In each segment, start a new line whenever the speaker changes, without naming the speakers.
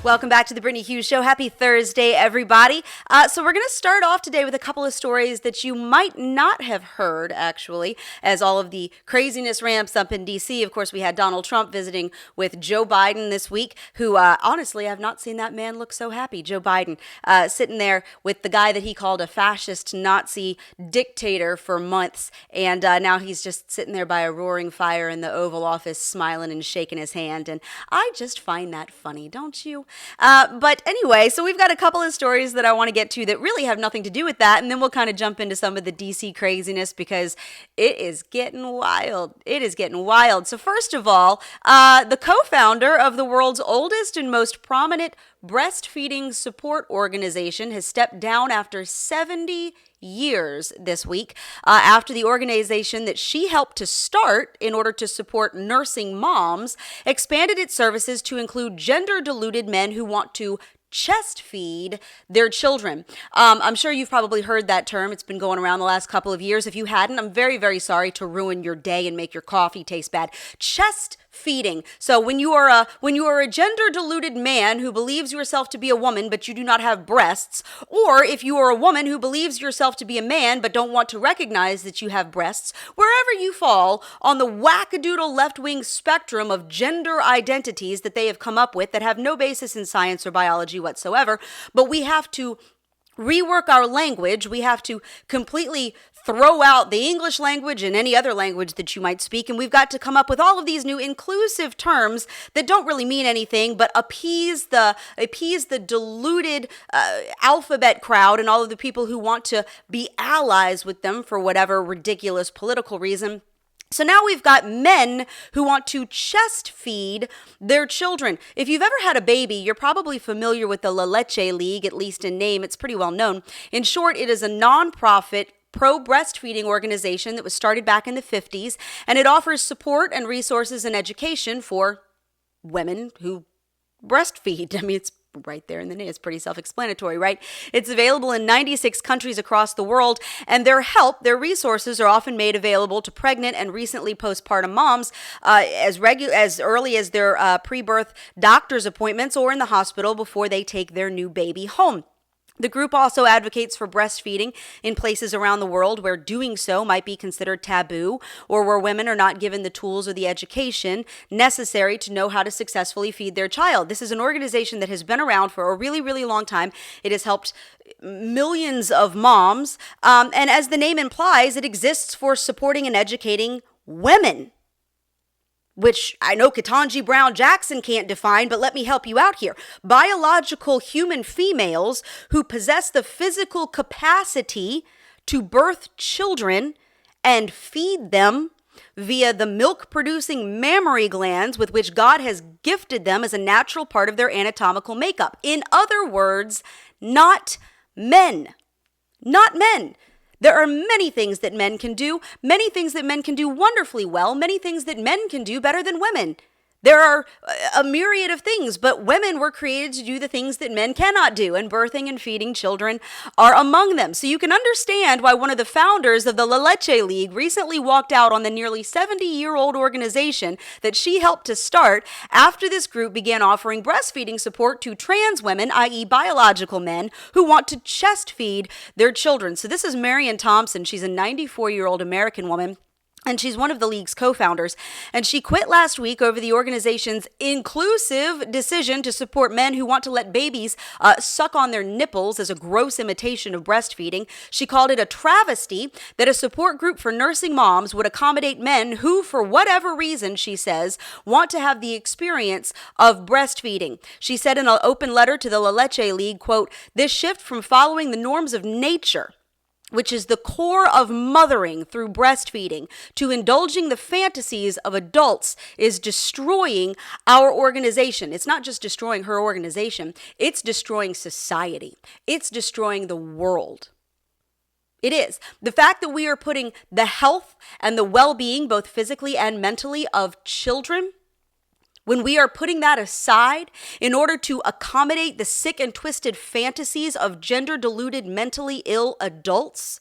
Welcome back to the Brittany Hughes Show. Happy Thursday, everybody. So we're going to start off today with a couple of stories that you might not have heard, actually, as all of the craziness ramps up in D.C. Of course, we had Donald Trump visiting with Joe Biden this week, who, honestly, I've not seen that man look so happy. Joe Biden sitting there with the guy that he called a fascist Nazi dictator for months, and now he's just sitting there by a roaring fire in the Oval Office, smiling and shaking his hand, and I just find that funny, don't you? But anyway, so we've got a couple of stories that I want to get to that really have nothing to do with that, and then we'll kind of jump into some of the DC craziness because it is getting wild. It is getting wild. So first of all, the co-founder of the world's oldest and most prominent breastfeeding support organization has stepped down after 70 years this week after the organization that she helped to start in order to support nursing moms expanded its services to include gender-diluted men who want to chest feed their children. I'm sure you've probably heard that term. It's been going around the last couple of years. If you hadn't, I'm very, very sorry to ruin your day and make your coffee taste bad. Chest feeding. So when you are a gender-diluted man who believes yourself to be a woman but you do not have breasts, or if you are a woman who believes yourself to be a man but don't want to recognize that you have breasts, wherever you fall on the wackadoodle left-wing spectrum of gender identities that they have come up with that have no basis in science or biology whatsoever, but we have to rework our language. We have to completely throw out the English language and any other language that you might speak, and we've got to come up with all of these new inclusive terms that don't really mean anything but appease the deluded alphabet crowd and all of the people who want to be allies with them for whatever ridiculous political reason. So now we've got men who want to chest feed their children. If you've ever had a baby, you're probably familiar with the Leche League, at least in name. It's pretty well known. In short, it is a nonprofit pro-breastfeeding organization that was started back in the 50s, and it offers support and resources and education for women who breastfeed. I mean, it's right there in the name. It's pretty self-explanatory, right? It's available in 96 countries across the world, and their resources are often made available to pregnant and recently postpartum moms as early as their pre-birth doctor's appointments or in the hospital before they take their new baby home. The group also advocates for breastfeeding in places around the world where doing so might be considered taboo or where women are not given the tools or the education necessary to know how to successfully feed their child. This is an organization that has been around for a really, really long time. It has helped millions of moms, and as the name implies, it exists for supporting and educating women, which I know Ketanji Brown Jackson can't define, but let me help you out here. Biological human females who possess the physical capacity to birth children and feed them via the milk-producing mammary glands with which God has gifted them as a natural part of their anatomical makeup. In other words, not men. Not men. There are many things that men can do, many things that men can do wonderfully well, many things that men can do better than women. There are a myriad of things, but women were created to do the things that men cannot do, and birthing and feeding children are among them. So you can understand why one of the founders of the Leche League recently walked out on the nearly 70-year-old organization that she helped to start after this group began offering breastfeeding support to trans women, i.e. biological men, who want to chest feed their children. So this is Marian Thompson. She's a 94-year-old American woman, and she's one of the league's co-founders. And she quit last week over the organization's inclusive decision to support men who want to let babies suck on their nipples as a gross imitation of breastfeeding. She called it a travesty that a support group for nursing moms would accommodate men who, for whatever reason, she says, want to have the experience of breastfeeding. She said in an open letter to the Leche League, quote, "This shift from following the norms of nature, which is the core of mothering through breastfeeding, to indulging the fantasies of adults, is destroying our organization." It's not just destroying her organization, it's destroying society. It's destroying the world. It is. The fact that we are putting the health and the well-being, both physically and mentally, of children, when we are putting that aside in order to accommodate the sick and twisted fantasies of gender-deluded, mentally ill adults,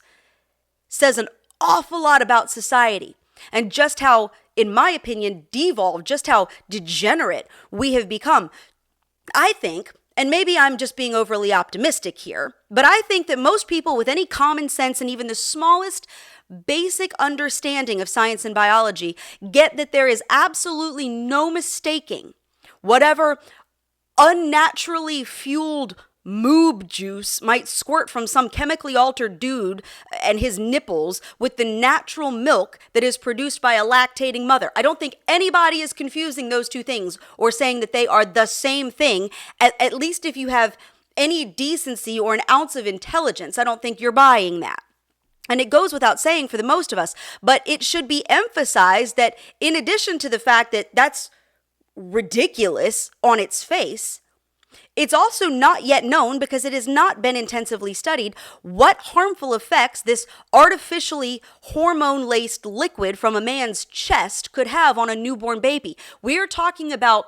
says an awful lot about society and just how, in my opinion, devolved, just how degenerate we have become. I think, and maybe I'm just being overly optimistic here, but I think that most people with any common sense and even the smallest basic understanding of science and biology get that there is absolutely no mistaking whatever unnaturally fueled moob juice might squirt from some chemically altered dude and his nipples with the natural milk that is produced by a lactating mother. I don't think anybody is confusing those two things or saying that they are the same thing, at least if you have any decency or an ounce of intelligence. I don't think you're buying that. And it goes without saying for the most of us, but it should be emphasized that in addition to the fact that that's ridiculous on its face, it's also not yet known, because it has not been intensively studied, what harmful effects this artificially hormone-laced liquid from a man's chest could have on a newborn baby. We are talking about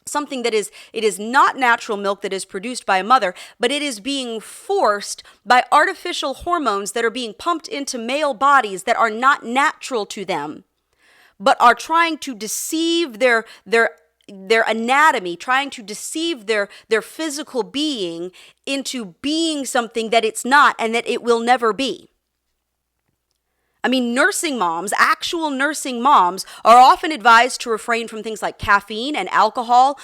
something that it is not natural milk that is produced by a mother, but it is being forced by artificial hormones that are being pumped into male bodies that are not natural to them, but are trying to deceive their anatomy, trying to deceive their physical being into being something that it's not and that it will never be. I mean, nursing moms, actual nursing moms, are often advised to refrain from things like caffeine and alcohol,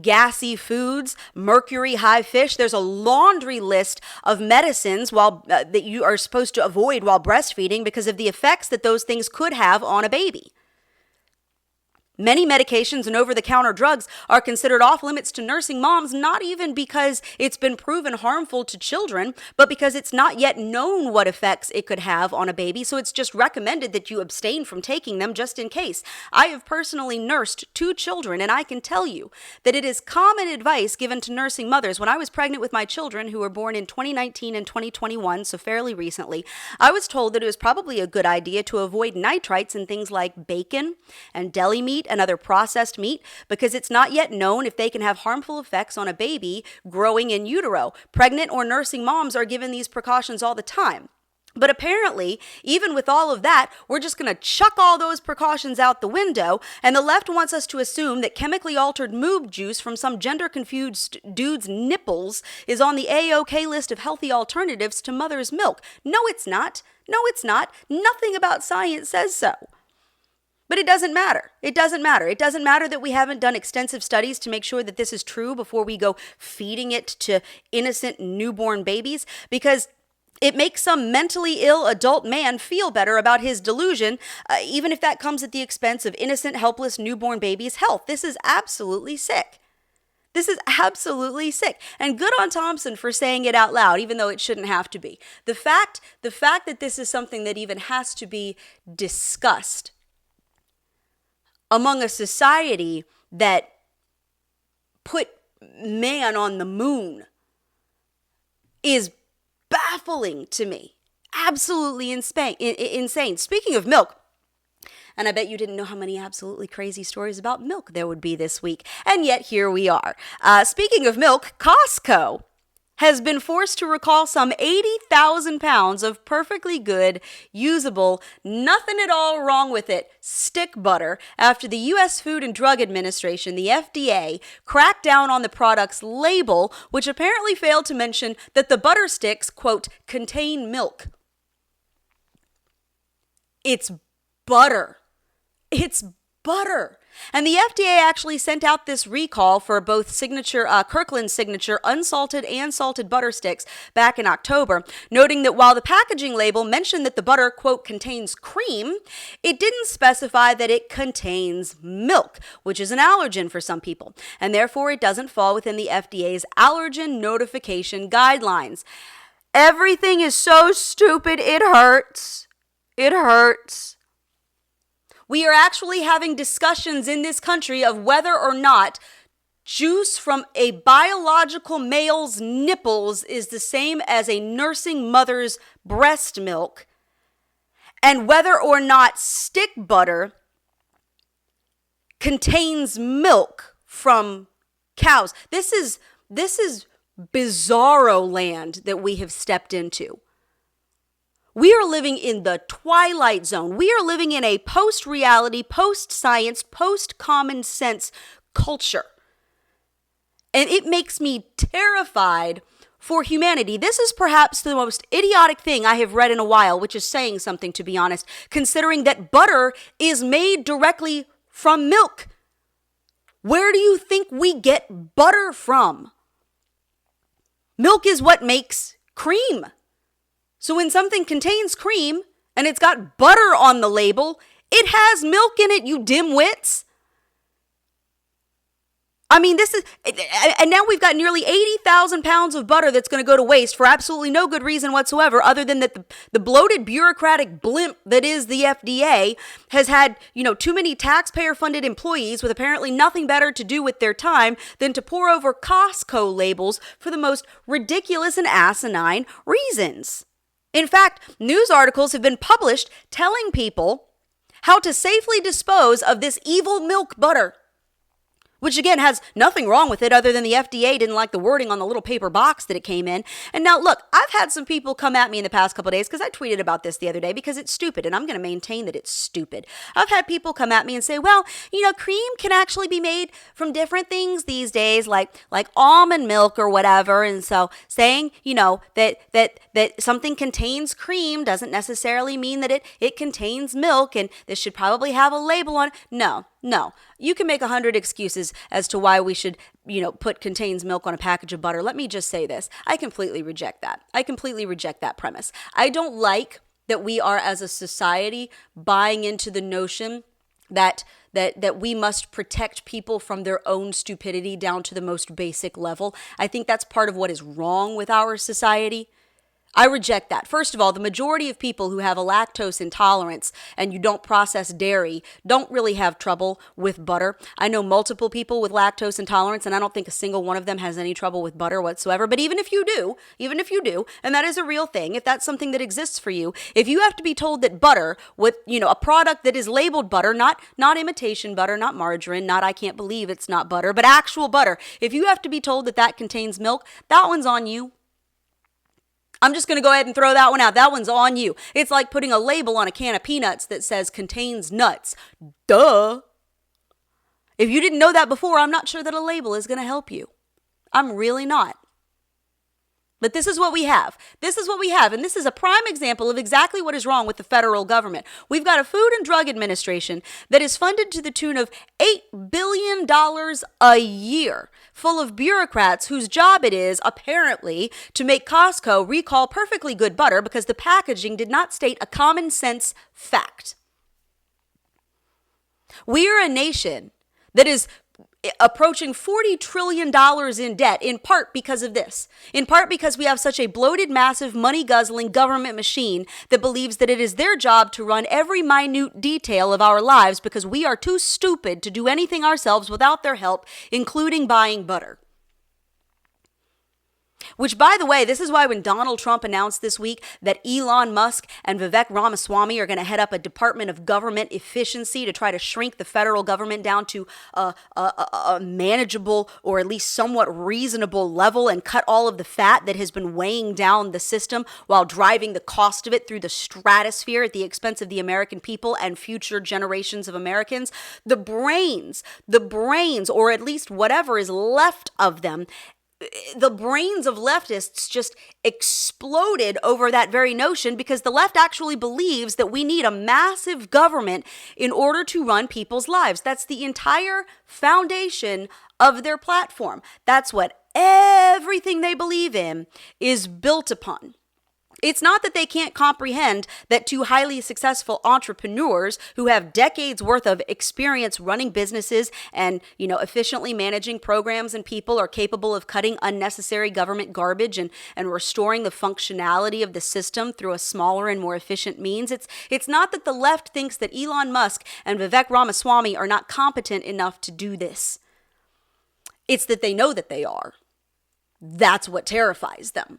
gassy foods, mercury, high fish. There's a laundry list of medicines that you are supposed to avoid while breastfeeding because of the effects that those things could have on a baby. Many medications and over-the-counter drugs are considered off-limits to nursing moms, not even because it's been proven harmful to children, but because it's not yet known what effects it could have on a baby, so it's just recommended that you abstain from taking them just in case. I have personally nursed 2 children, and I can tell you that it is common advice given to nursing mothers. When I was pregnant with my children, who were born in 2019 and 2021, so fairly recently, I was told that it was probably a good idea to avoid nitrites in things like bacon and deli meat and other processed meat, because it's not yet known if they can have harmful effects on a baby growing in utero. Pregnant or nursing moms are given these precautions all the time. But apparently, even with all of that, we're just going to chuck all those precautions out the window, and the left wants us to assume that chemically altered moob juice from some gender-confused dude's nipples is on the A-OK list of healthy alternatives to mother's milk. No, it's not. No, it's not. Nothing about science says so. But it doesn't matter. It doesn't matter. It doesn't matter that we haven't done extensive studies to make sure that this is true before we go feeding it to innocent newborn babies, because it makes some mentally ill adult man feel better about his delusion, even if that comes at the expense of innocent, helpless newborn babies' health. This is absolutely sick. This is absolutely sick. And good on Thompson for saying it out loud, even though it shouldn't have to be. The fact that this is something that even has to be discussed among a society that put man on the moon is baffling to me. Absolutely insane. Speaking of milk, and I bet you didn't know how many absolutely crazy stories about milk there would be this week, and yet here we are. Speaking of milk, Costco has been forced to recall some 80,000 pounds of perfectly good, usable, nothing at all wrong with it, stick butter after the U.S. Food and Drug Administration, the FDA, cracked down on the product's label, which apparently failed to mention that the butter sticks, quote, contain milk. It's butter. It's butter. And the FDA actually sent out this recall for both Kirkland's signature unsalted and salted butter sticks back in October, noting that while the packaging label mentioned that the butter, quote, contains cream, it didn't specify that it contains milk, which is an allergen for some people, and therefore it doesn't fall within the FDA's allergen notification guidelines. Everything is so stupid, it hurts. It hurts. We are actually having discussions in this country of whether or not juice from a biological male's nipples is the same as a nursing mother's breast milk, and whether or not stick butter contains milk from cows. This is bizarro land that we have stepped into. We are living in the twilight zone. We are living in a post-reality, post-science, post-common sense culture. And it makes me terrified for humanity. This is perhaps the most idiotic thing I have read in a while, which is saying something, to be honest, considering that butter is made directly from milk. Where do you think we get butter from? Milk is what makes cream. So when something contains cream and it's got butter on the label, it has milk in it, you dimwits. I mean, this is, and now we've got nearly 80,000 pounds of butter that's going to go to waste for absolutely no good reason whatsoever, other than that the bloated bureaucratic blimp that is the FDA has had, too many taxpayer-funded employees with apparently nothing better to do with their time than to pore over Costco labels for the most ridiculous and asinine reasons. In fact, news articles have been published telling people how to safely dispose of this evil milk butter, which again has nothing wrong with it other than the FDA didn't like the wording on the little paper box that it came in. And now look, I've had some people come at me in the past couple of days because I tweeted about this the other day because it's stupid, and I'm going to maintain that it's stupid. I've had people come at me and say, well, cream can actually be made from different things these days, like almond milk or whatever. And so saying, that something contains cream doesn't necessarily mean that it contains milk, and this should probably have a label on it. No, you can make 100 excuses as to why we should, put contains milk on a package of butter. Let me just say this. I completely reject that. I completely reject that premise. I don't like that we are, as a society, buying into the notion that we must protect people from their own stupidity down to the most basic level. I think that's part of what is wrong with our society. I reject that. First of all, the majority of people who have a lactose intolerance and you don't process dairy don't really have trouble with butter. I know multiple people with lactose intolerance, and I don't think a single one of them has any trouble with butter whatsoever. But even if you do, and that is a real thing, if that's something that exists for you, if you have to be told that butter with, a product that is labeled butter, not imitation butter, not margarine, not I can't believe it's not butter, but actual butter, if you have to be told that contains milk, that one's on you. I'm just going to go ahead and throw that one out. That one's on you. It's like putting a label on a can of peanuts that says contains nuts. Duh. If you didn't know that before, I'm not sure that a label is going to help you. I'm really not. But this is what we have. And this is a prime example of exactly what is wrong with the federal government. We've got a Food and Drug Administration that is funded to the tune of $8 billion a year, full of bureaucrats whose job it is, apparently, to make Costco recall perfectly good butter because the packaging did not state a common sense fact. We are a nation that is approaching $40 trillion in debt, in part because of this. In part because we have such a bloated, massive, money-guzzling government machine that believes that it is their job to run every minute detail of our lives because we are too stupid to do anything ourselves without their help, including buying butter. Which, by the way, this is why when Donald Trump announced this week that Elon Musk and Vivek Ramaswamy are going to head up a Department of Government Efficiency to try to shrink the federal government down to a manageable or at least somewhat reasonable level and cut all of the fat that has been weighing down the system while driving the cost of it through the stratosphere at the expense of the American people and future generations of Americans. The brains, or at least whatever is left of them, the brains of leftists just exploded over that very notion because the left actually believes that we need a massive government in order to run people's lives. That's the entire foundation of their platform. That's what everything they believe in is built upon. It's not that they can't comprehend that two highly successful entrepreneurs who have decades worth of experience running businesses and, efficiently managing programs and people are capable of cutting unnecessary government garbage and restoring the functionality of the system through a smaller and more efficient means. It's not that the left thinks that Elon Musk and Vivek Ramaswamy are not competent enough to do this. It's that they know that they are. That's what terrifies them.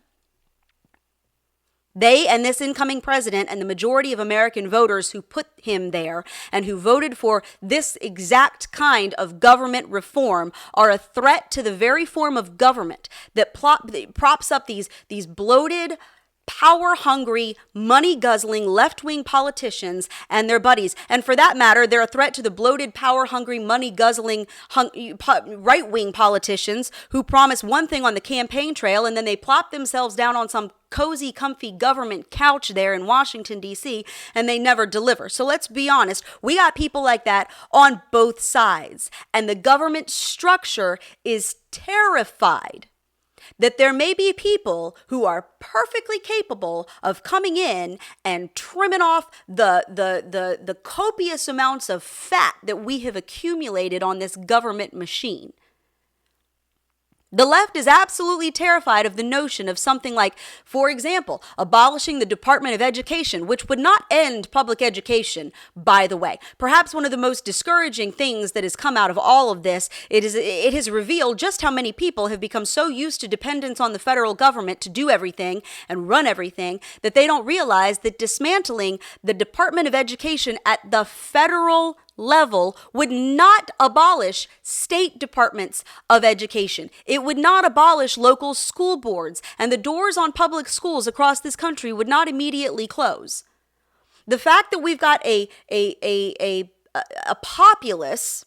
They and this incoming president and the majority of American voters who put him there and who voted for this exact kind of government reform are a threat to the very form of government that props up these bloated, power-hungry, money-guzzling, left-wing politicians and their buddies. And for that matter, they're a threat to the bloated, power-hungry, money-guzzling, right-wing politicians who promise one thing on the campaign trail and then they plop themselves down on some cozy, comfy government couch there in Washington, D.C., and they never deliver. So let's be honest. We got people like that on both sides. And the government structure is terrified that there may be people who are perfectly capable of coming in and trimming off the copious amounts of fat that we have accumulated on this government machine. The left is absolutely terrified of the notion of something like, for example, abolishing the Department of Education, which would not end public education, by the way. Perhaps one of the most discouraging things that has come out of all of this, it has revealed just how many people have become so used to dependence on the federal government to do everything and run everything that they don't realize that dismantling the Department of Education at the federal level would not abolish state departments of education. It would not abolish local school boards, and the doors on public schools across this country would not immediately close. The fact that we've got a populace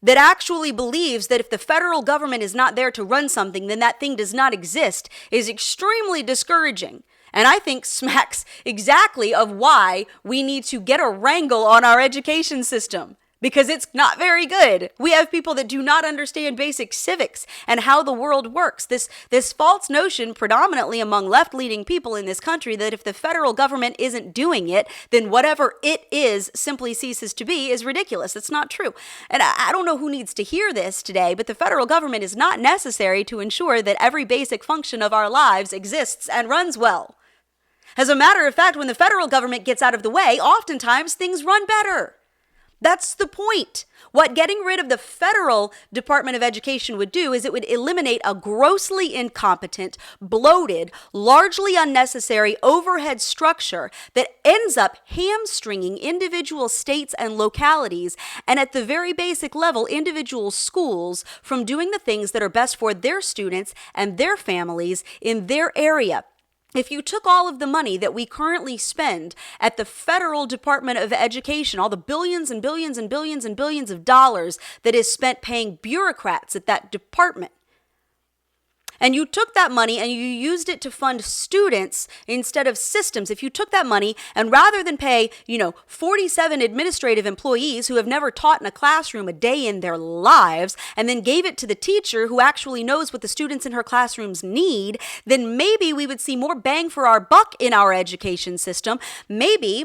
that actually believes that if the federal government is not there to run something, then that thing does not exist is extremely discouraging. And I think smacks exactly of why we need to get a wrangle on our education system, because it's not very good. We have people that do not understand basic civics and how the world works. This false notion, predominantly among left-leaning people in this country, that if the federal government isn't doing it, then whatever it is simply ceases to be, is ridiculous. It's not true. And I don't know who needs to hear this today, but the federal government is not necessary to ensure that every basic function of our lives exists and runs well. As a matter of fact, when the federal government gets out of the way, oftentimes things run better. That's the point. What getting rid of the federal Department of Education would do is it would eliminate a grossly incompetent, bloated, largely unnecessary overhead structure that ends up hamstringing individual states and localities, and at the very basic level, individual schools from doing the things that are best for their students and their families in their area. If you took all of the money that we currently spend at the federal Department of Education, all the billions and billions and billions and billions of dollars that is spent paying bureaucrats at that department, and you took that money and you used it to fund students instead of systems, if you took that money and rather than pay, 47 administrative employees who have never taught in a classroom a day in their lives, and then gave it to the teacher who actually knows what the students in her classrooms need, then maybe we would see more bang for our buck in our education system. Maybe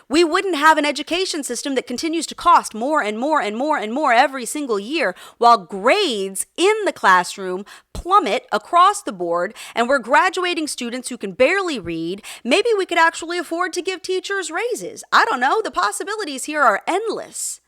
we wouldn't have an education system that continues to cost more and more and more and more every single year, while grades in the classroom plummet across the board, and we're graduating students who can barely read. Maybe we could actually afford to give teachers raises. I don't know. The possibilities here are endless.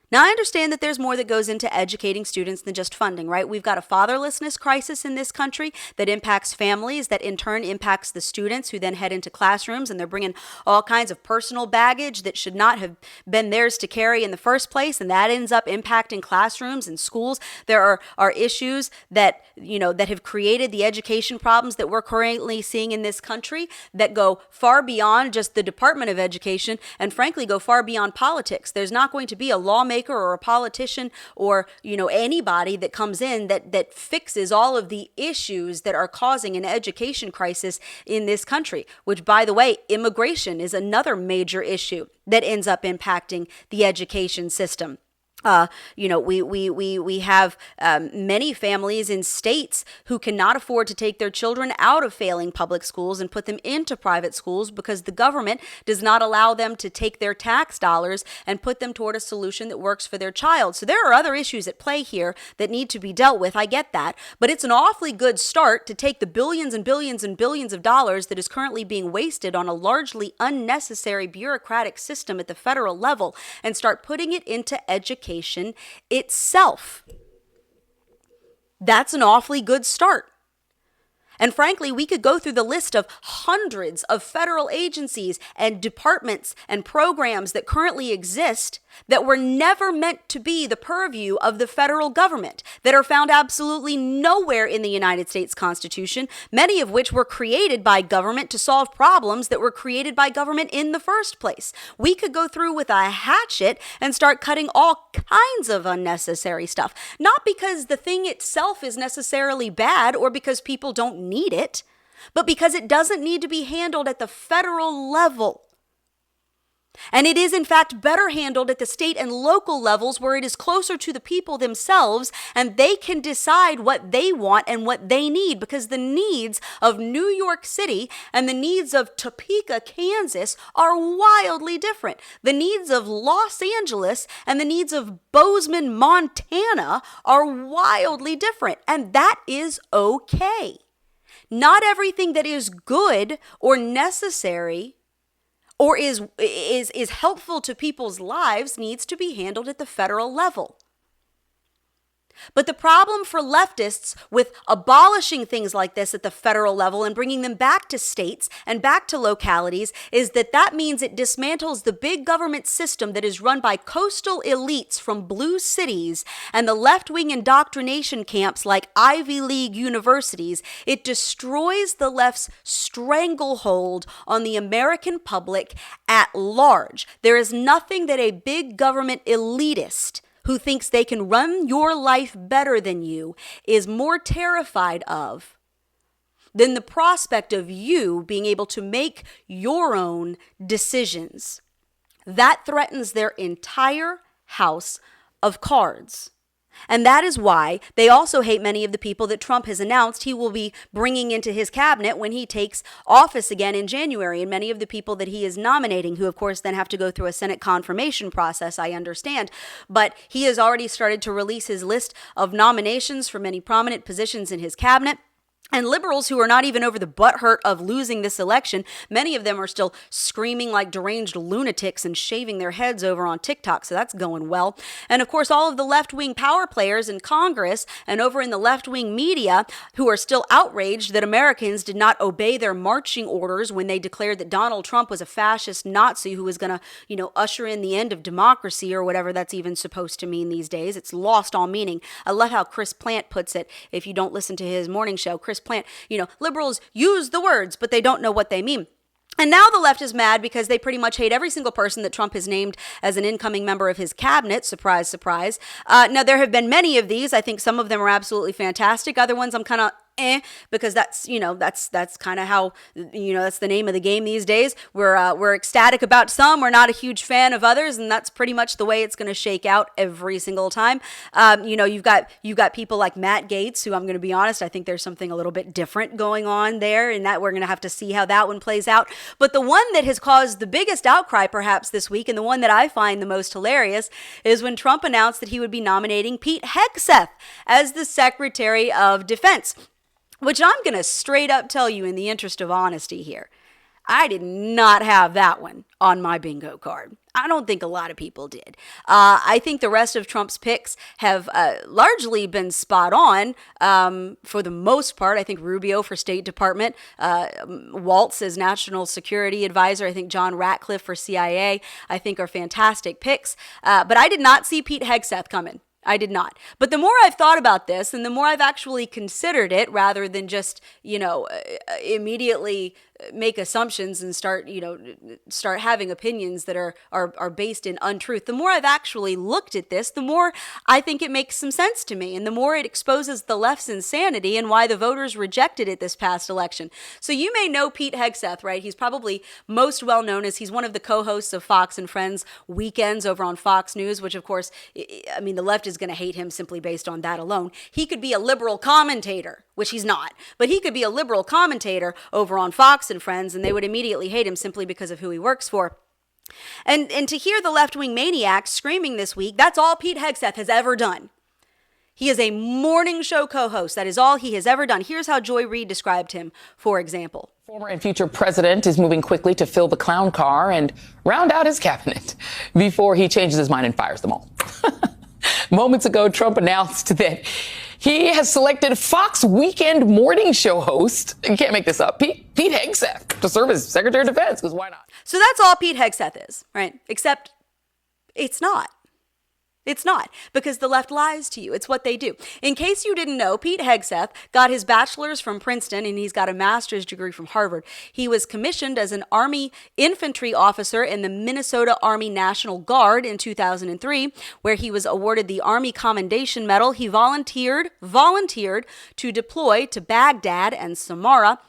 Now, I understand that there's more that goes into educating students than just funding, right? We've got a fatherlessness crisis in this country that impacts families, that in turn impacts the students who then head into classrooms, and they're bringing all kinds of personal baggage that should not have been theirs to carry in the first place, and that ends up impacting classrooms and schools. There are issues that have created the education problems that we're currently seeing in this country that go far beyond just the Department of Education and frankly go far beyond politics. There's not going to be a lawmaker or a politician or anybody that comes in that fixes all of the issues that are causing an education crisis in this country, which, by the way, immigration is another major issue that ends up impacting the education system. We have many families in states who cannot afford to take their children out of failing public schools and put them into private schools because the government does not allow them to take their tax dollars and put them toward a solution that works for their child. So there are other issues at play here that need to be dealt with. I get that, but it's an awfully good start to take the billions and billions and billions of dollars that is currently being wasted on a largely unnecessary bureaucratic system at the federal level and start putting it into education itself. That's an awfully good start. And frankly, we could go through the list of hundreds of federal agencies and departments and programs that currently exist that were never meant to be the purview of the federal government, that are found absolutely nowhere in the United States Constitution, many of which were created by government to solve problems that were created by government in the first place. We could go through with a hatchet and start cutting all kinds of unnecessary stuff, not because the thing itself is necessarily bad or because people don't need it, but because it doesn't need to be handled at the federal level. And it is, in fact, better handled at the state and local levels where it is closer to the people themselves and they can decide what they want and what they need, because the needs of New York City and the needs of Topeka, Kansas are wildly different. The needs of Los Angeles and the needs of Bozeman, Montana are wildly different, and that is okay. Not everything that is good or necessary or is helpful to people's lives needs to be handled at the federal level. But the problem for leftists with abolishing things like this at the federal level and bringing them back to states and back to localities is that means it dismantles the big government system that is run by coastal elites from blue cities and the left-wing indoctrination camps like Ivy League universities. It destroys the left's stranglehold on the American public at large. There is nothing that a big government elitist who thinks they can run your life better than you is more terrified of than the prospect of you being able to make your own decisions. That threatens their entire house of cards. And that is why they also hate many of the people that Trump has announced he will be bringing into his cabinet when he takes office again in January. And many of the people that he is nominating, who of course then have to go through a Senate confirmation process, I understand. But he has already started to release his list of nominations for many prominent positions in his cabinet. And liberals who are not even over the butthurt of losing this election, many of them are still screaming like deranged lunatics and shaving their heads over on TikTok, so that's going well. And of course, all of the left-wing power players in Congress and over in the left-wing media who are still outraged that Americans did not obey their marching orders when they declared that Donald Trump was a fascist Nazi who was going to, usher in the end of democracy or whatever that's even supposed to mean these days. It's lost all meaning. I love how Chris Plant puts it. If you don't listen to his morning show, Chris Plant, liberals use the words, but they don't know what they mean. And now the left is mad because they pretty much hate every single person that Trump has named as an incoming member of his cabinet. Surprise, surprise. Now, there have been many of these. I think some of them are absolutely fantastic. Other ones I'm kind of because that's kind of how, that's the name of the game these days. We're ecstatic about some. We're not a huge fan of others. And that's pretty much the way it's going to shake out every single time. You've got people like Matt Gaetz, who I'm going to be honest, I think there's something a little bit different going on there, and that we're going to have to see how that one plays out. But the one that has caused the biggest outcry perhaps this week, and the one that I find the most hilarious, is when Trump announced that he would be nominating Pete Hegseth as the Secretary of Defense. Which I'm going to straight up tell you in the interest of honesty here. I did not have that one on my bingo card. I don't think a lot of people did. I think the rest of Trump's picks have largely been spot on for the most part. I think Rubio for State Department, Waltz as National Security Advisor, I think John Ratcliffe for CIA, I think are fantastic picks. But I did not see Pete Hegseth coming. I did not. But the more I've thought about this and the more I've actually considered it rather than just, immediately make assumptions and start having opinions that are based in untruth. The more I've actually looked at this, the more I think it makes some sense to me, and the more it exposes the left's insanity and why the voters rejected it this past election. So you may know Pete Hegseth, right? He's probably most well known as he's one of the co-hosts of Fox and Friends Weekends over on Fox News, which of course, the left is going to hate him simply based on that alone. He could be a liberal commentator, which he's not, but he could be a liberal commentator over on Fox and Friends, and they would immediately hate him simply because of who he works for. And to hear the left-wing maniacs screaming this week, that's all Pete Hegseth has ever done. He is a morning show co-host. That is all he has ever done. Here's how Joy Reid described him, for example.
Former and future president is moving quickly to fill the clown car and round out his cabinet before he changes his mind and fires them all. Moments ago, Trump announced that He has selected Fox Weekend morning show host, you can't make this up, Pete Hegseth, to serve as Secretary of Defense, because why not?
So that's all Pete Hegseth is, right? Except it's not. It's not, because the left lies to you. It's what they do. In case you didn't know, Pete Hegseth got his bachelor's from Princeton and he's got a master's degree from Harvard. He was commissioned as an Army infantry officer in the Minnesota Army National Guard in 2003, where he was awarded the Army Commendation Medal. He volunteered to deploy to Baghdad and Samarra.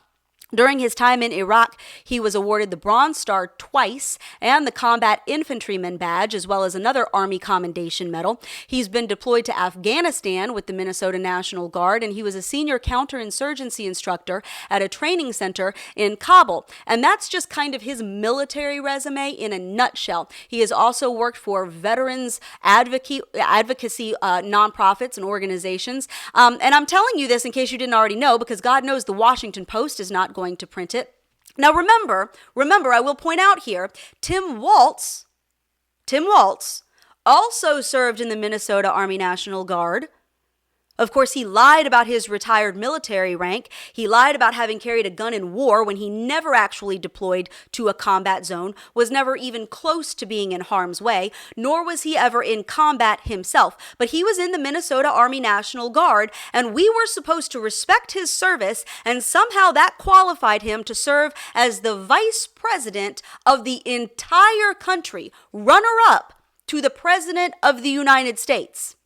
During his time in Iraq, he was awarded the Bronze Star twice and the Combat Infantryman Badge, as well as another Army Commendation Medal. He's been deployed to Afghanistan with the Minnesota National Guard, and he was a senior counterinsurgency instructor at a training center in Kabul. And that's just kind of his military resume in a nutshell. He has also worked for veterans advocacy nonprofits and organizations. And I'm telling you this in case you didn't already know, because God knows the Washington Post is not going to print it. Now remember, I will point out here, Tim Waltz also served in the Minnesota Army National Guard. Of course, he lied about his retired military rank. He lied about having carried a gun in war when he never actually deployed to a combat zone, was never even close to being in harm's way, nor was he ever in combat himself. But he was in the Minnesota Army National Guard, and we were supposed to respect his service, and somehow that qualified him to serve as the vice president of the entire country, runner-up to the President of the United States.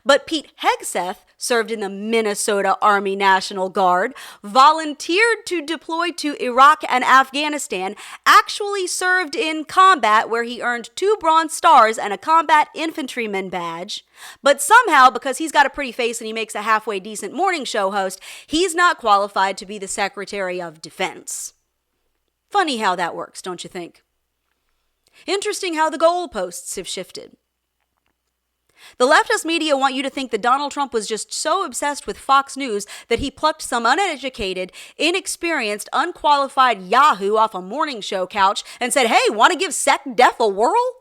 But Pete Hegseth served in the Minnesota Army National Guard, volunteered to deploy to Iraq and Afghanistan, actually served in combat where he earned 2 Bronze Stars and a Combat Infantryman Badge. But somehow, because he's got a pretty face and he makes a halfway decent morning show host, he's not qualified to be the Secretary of Defense. Funny how that works, don't you think? Interesting how the goalposts have shifted. The leftist media want you to think that Donald Trump was just so obsessed with Fox News that he plucked some uneducated, inexperienced, unqualified yahoo off a morning show couch and said, hey, want to give SecDef a whirl?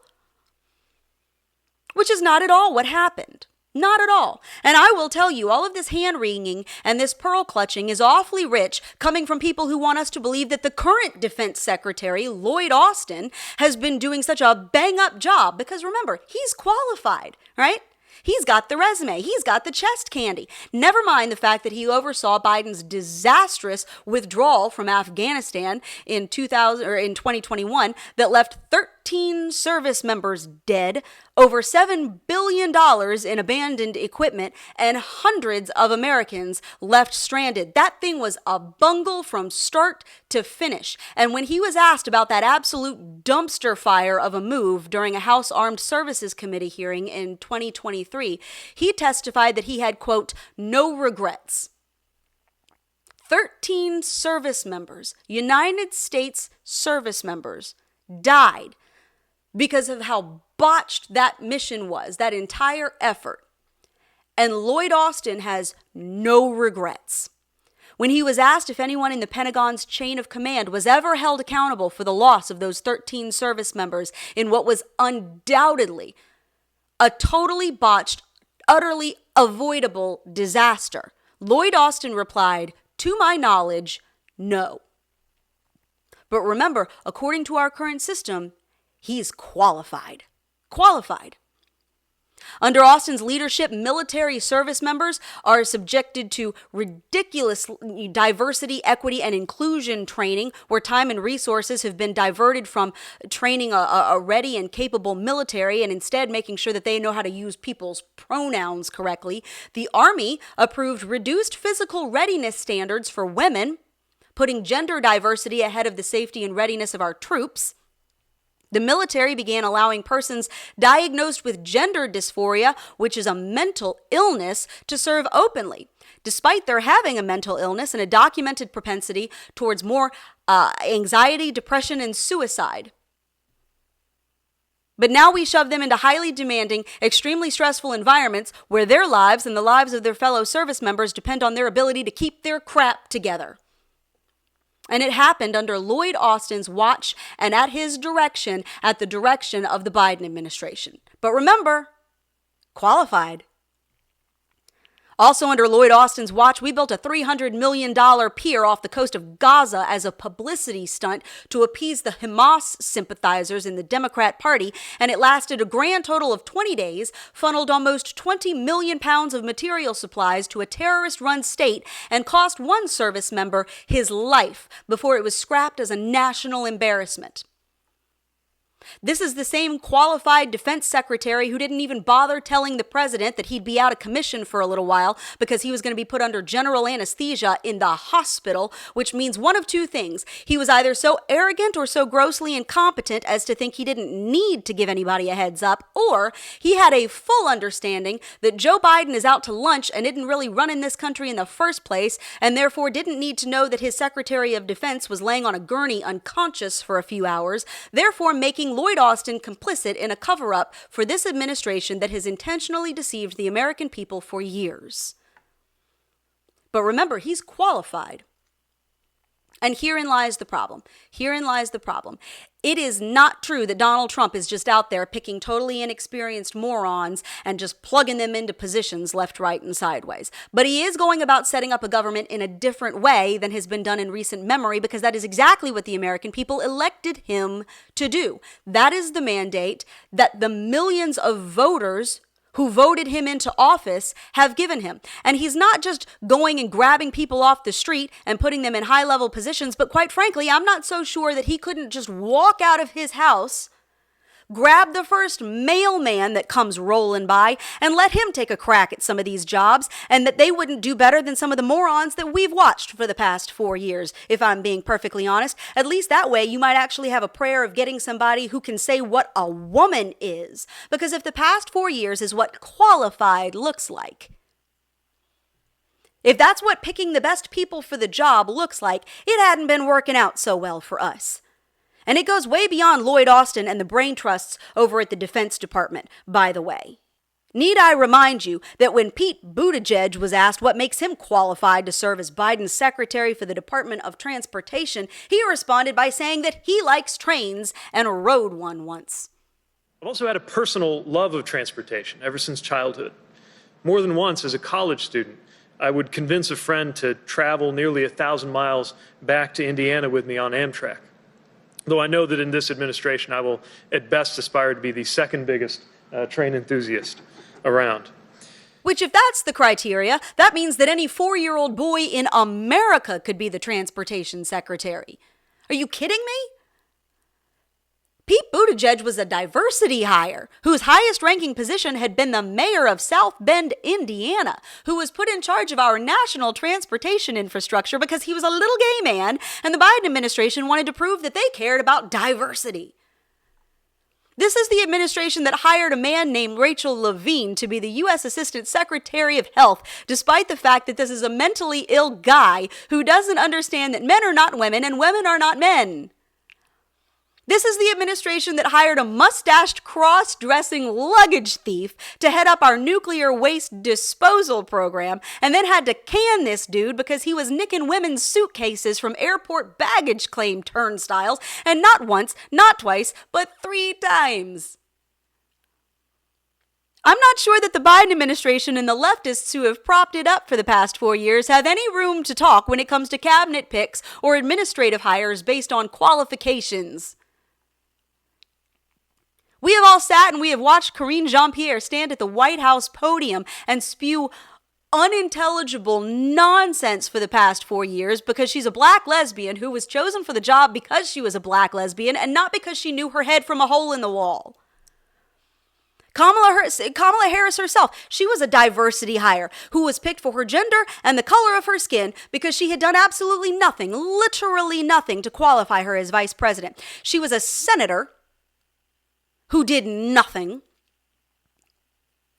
Which is not at all what happened. Not at all. And I will tell you, all of this hand-wringing and this pearl-clutching is awfully rich, coming from people who want us to believe that the current Defense Secretary, Lloyd Austin, has been doing such a bang-up job. Because remember, he's qualified, right? He's got the resume. He's got the chest candy. Never mind the fact that he oversaw Biden's disastrous withdrawal from Afghanistan in 2021 that left 13 service members dead, over $7 billion in abandoned equipment, and hundreds of Americans left stranded. That thing was a bungle from start to finish. And when he was asked about that absolute dumpster fire of a move during a House Armed Services Committee hearing in 2023, he testified that he had, quote, no regrets. 13 service members, United States service members, died because of how botched that mission was, that entire effort. And Lloyd Austin has no regrets. When he was asked if anyone in the Pentagon's chain of command was ever held accountable for the loss of those 13 service members in what was undoubtedly a totally botched, utterly avoidable disaster, Lloyd Austin replied, to my knowledge, no. But remember, according to our current system, he's qualified. Qualified. Under Austin's leadership, military service members are subjected to ridiculous diversity, equity, and inclusion training, where time and resources have been diverted from training a ready and capable military and instead making sure that they know how to use people's pronouns correctly. The Army approved reduced physical readiness standards for women, putting gender diversity ahead of the safety and readiness of our troops. The military began allowing persons diagnosed with gender dysphoria, which is a mental illness, to serve openly, despite their having a mental illness and a documented propensity towards more anxiety, depression, and suicide. But now we shove them into highly demanding, extremely stressful environments where their lives and the lives of their fellow service members depend on their ability to keep their crap together. And it happened under Lloyd Austin's watch and at his direction, at the direction of the Biden administration. But remember, qualified. Also under Lloyd Austin's watch, we built a $300 million pier off the coast of Gaza as a publicity stunt to appease the Hamas sympathizers in the Democrat Party, and it lasted a grand total of 20 days, funneled almost 20 million pounds of material supplies to a terrorist-run state, and cost one service member his life before it was scrapped as a national embarrassment. This is the same qualified defense secretary who didn't even bother telling the president that he'd be out of commission for a little while because he was going to be put under general anesthesia in the hospital, which means one of two things. He was either so arrogant or so grossly incompetent as to think he didn't need to give anybody a heads up, or he had a full understanding that Joe Biden is out to lunch and didn't really run in this country in the first place, and therefore didn't need to know that his Secretary of Defense was laying on a gurney unconscious for a few hours, therefore making Lloyd Austin complicit in a cover-up for this administration that has intentionally deceived the American people for years. But remember, he's qualified. And herein lies the problem. Herein lies the problem. It is not true that Donald Trump is just out there picking totally inexperienced morons and just plugging them into positions left, right, and sideways. But he is going about setting up a government in a different way than has been done in recent memory, because that is exactly what the American people elected him to do. That is the mandate that the millions of voters who voted him into office have given him. And he's not just going and grabbing people off the street and putting them in high-level positions, but quite frankly, I'm not so sure that he couldn't just walk out of his house, grab the first mailman that comes rolling by, and let him take a crack at some of these jobs, and that they wouldn't do better than some of the morons that we've watched for the past 4 years, if I'm being perfectly honest. At least that way, you might actually have a prayer of getting somebody who can say what a woman is. Because if the past 4 years is what qualified looks like, if that's what picking the best people for the job looks like, it hadn't been working out so well for us. And it goes way beyond Lloyd Austin and the brain trusts over at the Defense Department, by the way. Need I remind you that when Pete Buttigieg was asked what makes him qualified to serve as Biden's secretary for the Department of Transportation, he responded by saying that he likes trains and rode one once.
I've also had a personal love of transportation ever since childhood. More than once as a college student, I would convince a friend to travel nearly 1,000 miles back to Indiana with me on Amtrak. Though I know that in this administration, I will at best aspire to be the second biggest train enthusiast around.
Which, if that's the criteria, that means that any 4-year-old boy in America could be the transportation secretary. Are you kidding me? Pete Buttigieg was a diversity hire whose highest ranking position had been the mayor of South Bend, Indiana, who was put in charge of our national transportation infrastructure because he was a little gay man and the Biden administration wanted to prove that they cared about diversity. This is the administration that hired a man named Rachel Levine to be the U.S. Assistant Secretary of Health, despite the fact that this is a mentally ill guy who doesn't understand that men are not women and women are not men. This is the administration that hired a mustached, cross-dressing luggage thief to head up our nuclear waste disposal program, and then had to can this dude because he was nicking women's suitcases from airport baggage claim turnstiles, and not once, not twice, but 3 times. I'm not sure that the Biden administration and the leftists who have propped it up for the past 4 years have any room to talk when it comes to cabinet picks or administrative hires based on qualifications. We have all sat and we have watched Karine Jean-Pierre stand at the White House podium and spew unintelligible nonsense for the past 4 years because she's a black lesbian who was chosen for the job because she was a black lesbian and not because she knew her head from a hole in the wall. Kamala Harris herself, she was a diversity hire who was picked for her gender and the color of her skin because she had done absolutely nothing, literally nothing, to qualify her as vice president. She was a senator who did nothing.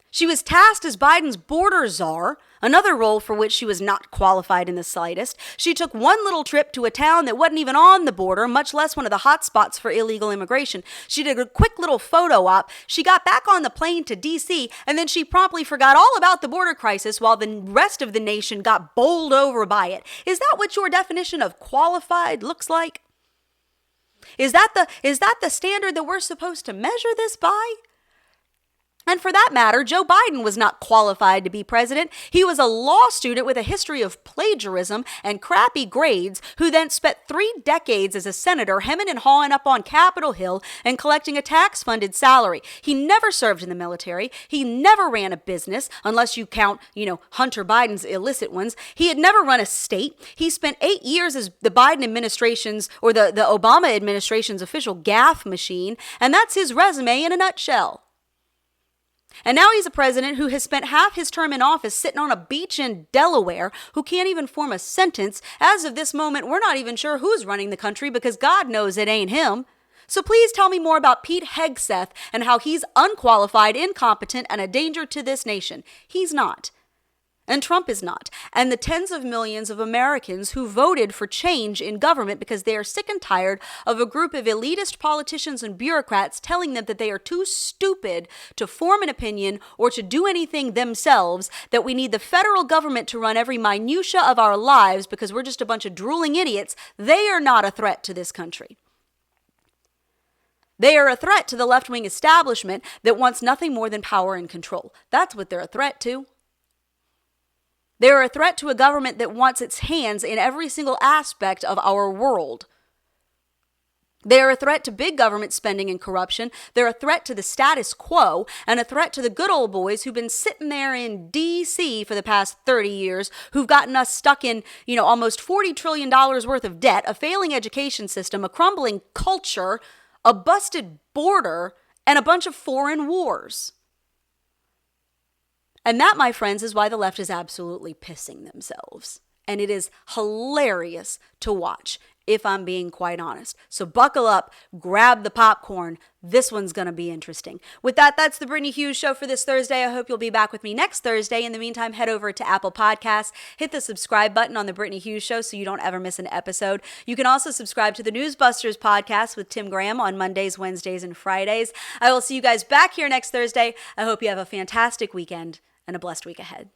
She was tasked as Biden's border czar, another role for which she was not qualified in the slightest. She took one little trip to a town that wasn't even on the border, much less one of the hot spots for illegal immigration. She did a quick little photo op. She got back on the plane to D.C., and then she promptly forgot all about the border crisis while the rest of the nation got bowled over by it. Is that what your definition of qualified looks like? Is that the standard that we're supposed to measure this by? And for that matter, Joe Biden was not qualified to be president. He was a law student with a history of plagiarism and crappy grades who then spent 3 decades as a senator hemming and hawing up on Capitol Hill and collecting a tax-funded salary. He never served in the military. He never ran a business, unless you count, Hunter Biden's illicit ones. He had never run a state. He spent 8 years as the Biden administration's or the Obama administration's official gaffe machine, and that's his resume in a nutshell. And now he's a president who has spent half his term in office sitting on a beach in Delaware, who can't even form a sentence. As of this moment, we're not even sure who's running the country because God knows it ain't him. So please tell me more about Pete Hegseth and how he's unqualified, incompetent, and a danger to this nation. He's not. And Trump is not. And the tens of millions of Americans who voted for change in government because they are sick and tired of a group of elitist politicians and bureaucrats telling them that they are too stupid to form an opinion or to do anything themselves, that we need the federal government to run every minutia of our lives because we're just a bunch of drooling idiots. They are not a threat to this country. They are a threat to the left-wing establishment that wants nothing more than power and control. That's what they're a threat to. They're a threat to a government that wants its hands in every single aspect of our world. They're a threat to big government spending and corruption. They're a threat to the status quo and a threat to the good old boys who've been sitting there in D.C. for the past 30 years, who've gotten us stuck in, almost $40 trillion worth of debt, a failing education system, a crumbling culture, a busted border, and a bunch of foreign wars. And that, my friends, is why the left is absolutely pissing themselves. And it is hilarious to watch, if I'm being quite honest. So buckle up, grab the popcorn. This one's going to be interesting. With that, that's the Brittany Hughes Show for this Thursday. I hope you'll be back with me next Thursday. In the meantime, head over to Apple Podcasts, hit the subscribe button on the Brittany Hughes Show so you don't ever miss an episode. You can also subscribe to the Newsbusters podcast with Tim Graham on Mondays, Wednesdays, and Fridays. I will see you guys back here next Thursday. I hope you have a fantastic weekend and a blessed week ahead.